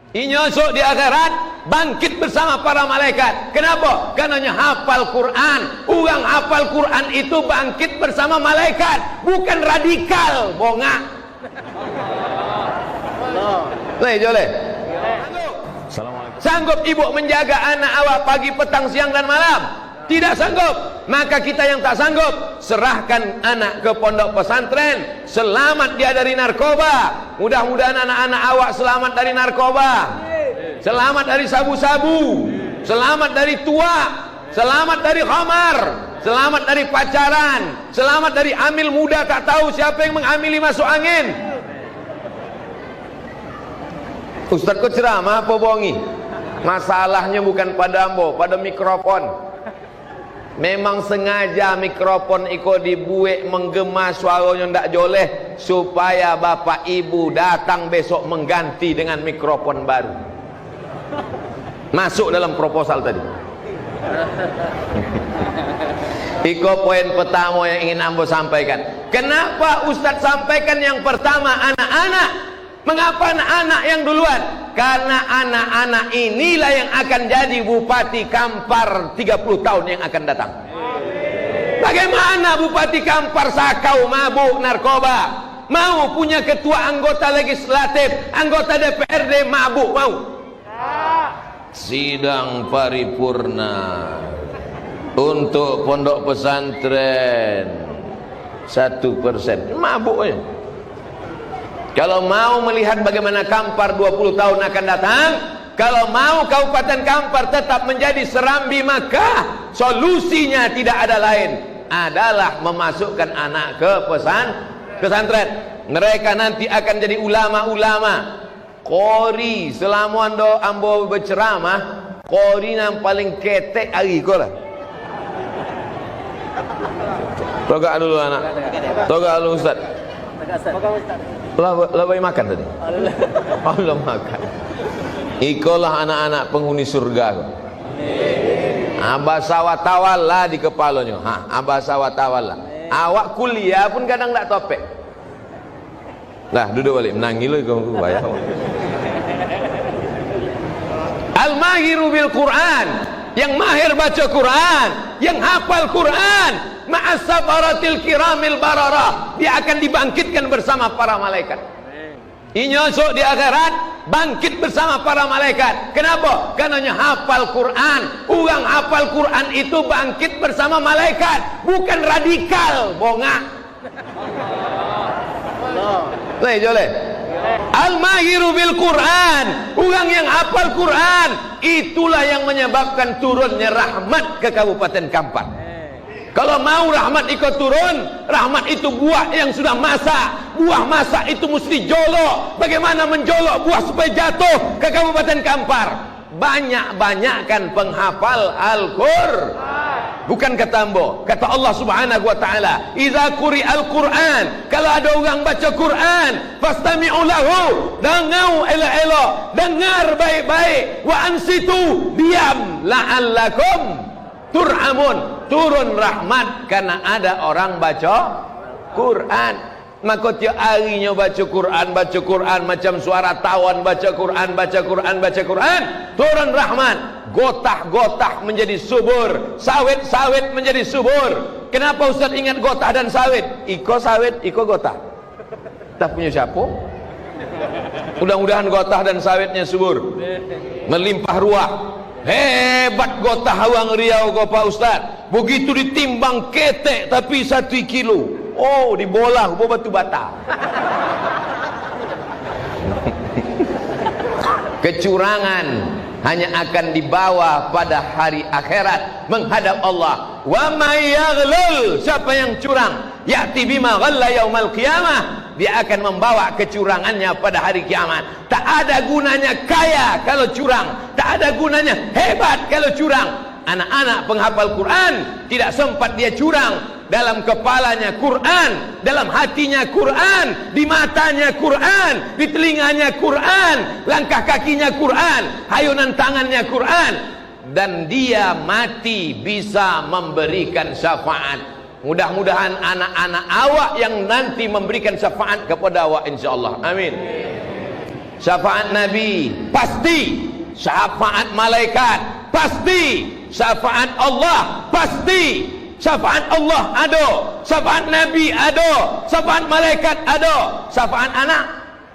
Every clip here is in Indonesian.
Inyosok di akhirat bangkit bersama para malaikat. Kenapa? Karenanya hafal Quran. Orang hafal Quran itu bangkit bersama malaikat, bukan radikal bongak. Joleh. Sanggup ibu menjaga anak awak pagi, petang, siang dan malam? Tidak sanggup. Maka kita yang tak sanggup, serahkan anak ke pondok pesantren. Selamat dia dari narkoba. Mudah-mudahan anak-anak awak selamat dari narkoba, selamat dari sabu-sabu, selamat dari tuak, selamat dari khamar, selamat dari pacaran, selamat dari hamil muda tak tahu siapa yang menghamili masuk angin. Ustaz kok ceramah apa bohongi? Masalahnya bukan pada ambo, pada mikrofon. Memang sengaja mikrofon iko dibuat menggema suaranya ndak joleh supaya bapak ibu datang besok mengganti dengan mikrofon baru. Masuk dalam proposal tadi. Iko poin pertama yang ingin ambo sampaikan. Kenapa Ustadz sampaikan yang pertama anak-anak? Mengapa anak-anak yang duluan? Karena anak-anak inilah yang akan jadi Bupati Kampar 30 tahun yang akan datang. Bagaimana Bupati Kampar sakau, mabuk, narkoba, mau punya ketua anggota legislatif, anggota DPRD mabuk, mau? Sidang paripurna untuk pondok pesantren 1%, mabuk ya. Kalau mau melihat bagaimana Kampar 20 tahun akan datang, kalau mau Kabupaten Kampar tetap menjadi Serambi Makkah, solusinya tidak ada lain, adalah memasukkan anak ke pesantren. Mereka nanti akan jadi ulama-ulama. Kori selama ambo berceramah, kori yang paling ketek hari ko lah. Togak dulu anak. Togak dulu Ustaz. Labai makan tadi. Allah makan. Ikolah anak-anak penghuni surga. Abasawatawalla di kepalanya. Abasawatawalla. Awak kuliah pun kadang tak topek. Lah duduk balik menangi lo kamu bayar. Al-mahiru bil Quran, yang mahir baca Quran, yang hafal Quran, ma'asabaratil kiramil bararah, dia akan dibangkitkan bersama para malaikat. Inyosok di akhirat bangkit bersama para malaikat. Kenapa? Karenanya hafal Quran. Orang hafal Quran itu bangkit bersama malaikat, bukan radikal bongak. Joleh. Al-mahiru bil Quran, orang yang hafal Quran, itulah yang menyebabkan turunnya rahmat ke Kabupaten Kampar. Kalau mau rahmat ikut turun, rahmat itu buah yang sudah masak. Buah masak itu mesti jolok. Bagaimana menjolok buah supaya jatuh ke Kabupaten Kampar? Banyak-banyakkan penghafal Al-Qur'an. Bukan kata ambo, kata Allah Subhanahu wa taala, "Idza quri'al Qur'an", kalau ada orang baca Quran, fastami'u lahu, dengar elok-elok, dengar baik-baik, wa ansitu, diam, la'allakum turhamun, turun rahmat karena ada orang baca Quran. Maka tiap harinya baca Quran macam suara tawon, baca Quran, turun rahmat. Gotah-gotah menjadi subur, sawit-sawit menjadi subur. Kenapa Ustaz ingat gotah dan sawit? Iko sawit, iko gotah. Tak punya siapa? Mudah-mudahan gotah dan sawitnya subur, melimpah ruah. Hebat gotah Awang Riau kau Pak Ustaz. Begitu ditimbang ketek tapi 1 kilo. Oh, dibolah batu bata. Kecurangan hanya akan dibawa pada hari akhirat menghadap Allah. Wa may yaghlul, siapa yang curang, ya'ti bima ghalla yaumal qiyamah, dia akan membawa kecurangannya pada hari kiamat. Tak ada gunanya kaya kalau curang, tak ada gunanya hebat kalau curang. Anak-anak penghafal Quran tidak sempat dia curang. Dalam kepalanya Quran, dalam hatinya Quran, di matanya Quran, di telinganya Quran, langkah kakinya Quran, hayunan tangannya Quran, dan dia mati bisa memberikan syafaat. Mudah-mudahan anak-anak awak yang nanti memberikan syafaat kepada awak, insyaallah. Amin. syafaat Nabi pasti, syafaat malaikat pasti, syafaat Allah pasti, syafaat Allah ada, syafaat Nabi ada, syafaat malaikat ada, syafaat anak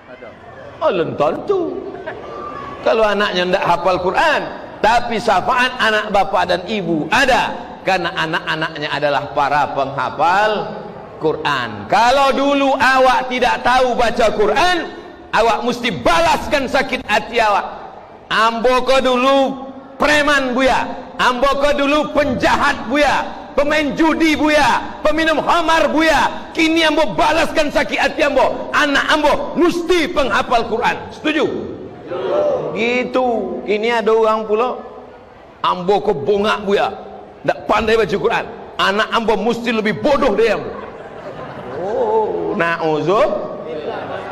ada. Oh tentu. Kalau anaknya tidak hafal Quran, tapi syafaat anak bapa dan ibu ada, karena anak-anaknya adalah para penghafal Quran. Kalau dulu awak tidak tahu baca Quran, awak mesti balaskan sakit hati awak. Ambo ko dulu preman buya, ambo ko dulu penjahat buya, pemain judi buya, peminum khamar buya. Kini ambo balaskan sakit hati ambo. Anak ambo mesti penghafal Quran. Setuju? Gitu. Kini ada orang pula ambo ko bongak buya, tak pandai baca Quran. Anak ambo mesti lebih bodoh dari ambo. Oh, na'udzub.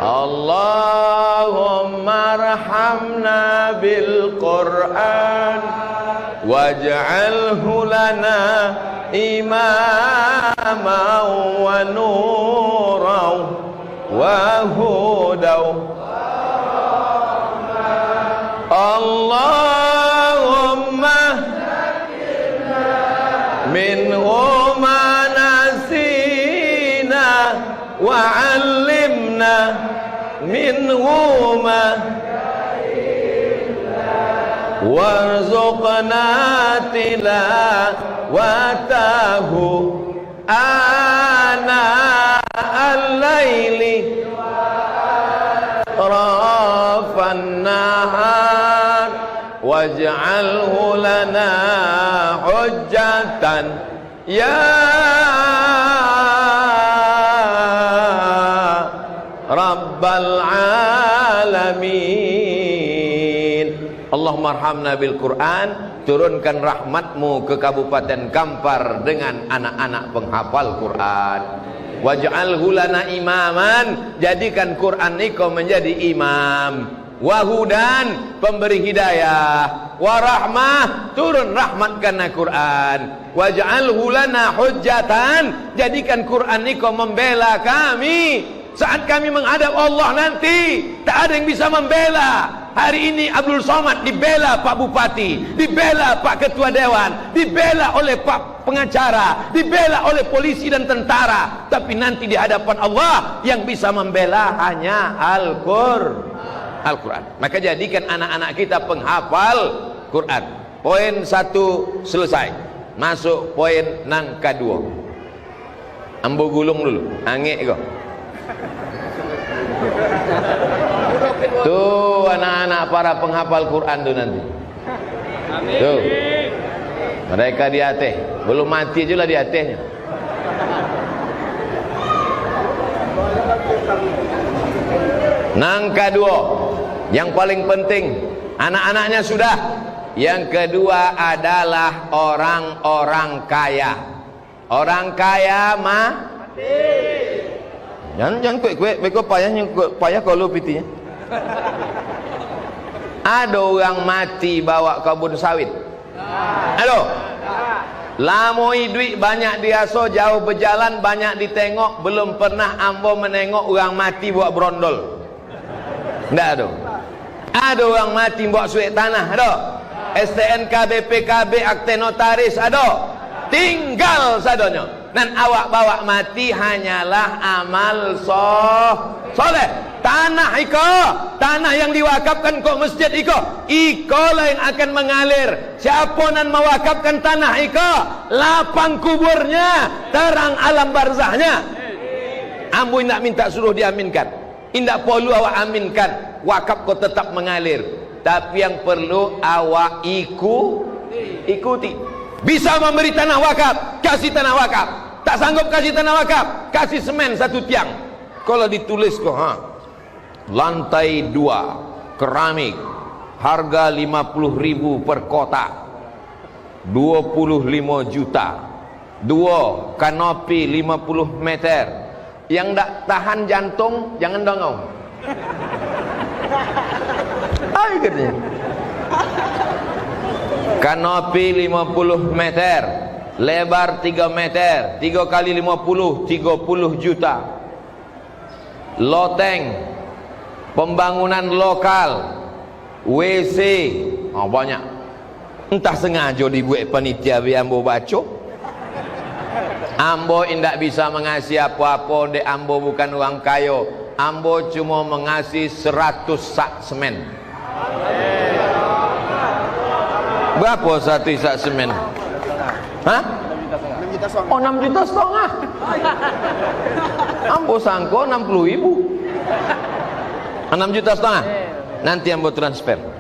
Allahumma arhamna bil Quran waj'alhu lana imaman wa nuran wa hudan. Allahumma minhu ma nasina wa 'allimna minhu ma warzuqna tilawatahu ana al-laili rafan nahar waj'alhu lana hujjatan ya Rabbal alamin. Allahumma arhamna bil Quran, turunkan rahmatmu ke Kabupaten Kampar dengan anak-anak penghafal Quran. Waj'alhu lana imaman, jadikan Quran niko menjadi imam. Wahudan, pemberi hidayah. Warahmah, turun rahmat karena Quran. Waj'alhu lana hujjatan, jadikan Quran niko membela kami. Saat kami menghadap Allah nanti, tak ada yang bisa membela. Hari ini Abdul Somad dibela Pak Bupati, dibela Pak Ketua Dewan, dibela oleh Pak Pengacara, dibela oleh polisi dan tentara. Tapi nanti di hadapan Allah yang bisa membela hanya Al-Quran. Maka jadikan anak-anak kita penghafal Quran. Poin 1 selesai. Masuk poin nang kedua. Ambo gulung dulu, angin kau. Tuh anak-anak para penghafal Quran tuh nanti. Tuh. Mereka di atas, belum mati juga di atasnya. Nang kedua, yang paling penting, anak-anaknya sudah. Yang kedua adalah orang-orang kaya. Orang kaya mati. Jangan kuek-kuek, beko payah kalau pitinya. Ada orang mati bawa kebun sawit. Aduh. Lamoi duit banyak diaso, jauh berjalan banyak ditengok, belum pernah ambo menengok orang mati bawa brondol. Enggak ada. Ada orang mati bawa suik tanah, ada. STNK, BPKB, akte notaris, ada. Tinggal sadonyo. Dan awak bawa mati hanyalah amal soleh. Tanah iko, tanah yang diwakafkan kok masjid iko lah yang akan mengalir. Siapa nan mewakafkan tanah iko, lapang kuburnya, terang alam barzahnya. Ambo tidak minta suruh diaminkan, indak perlu awak aminkan, wakaf kok tetap mengalir. Tapi yang perlu awak ikuti. Bisa memberi tanah wakaf, kasih tanah wakaf. Tak sanggup kasih tanah wakaf, kasih semen 1 tiang. Kalau ditulis kok, lantai 2 keramik, harga 50.000 per kotak, 25 juta. 2 kanopi 50 meter. Yang tak tahan jantung jangan dongong. Ayo katanya. Kanopi 50 meter, lebar 3 meter, 3 kali 50, 30 juta. Loteng pembangunan lokal, WC, banyak. Entah sengaja dibuat panitia biar ambo baca. Ambo indak bisa mengasih apa-apa, dek ambo bukan orang kaya. Ambo cuma mengasih 100 sak semen. Berapa satu sak semen? Hah? 6 juta setengah. Ambo sangko 60.000. 6 juta setengah. Nanti ambo transfer.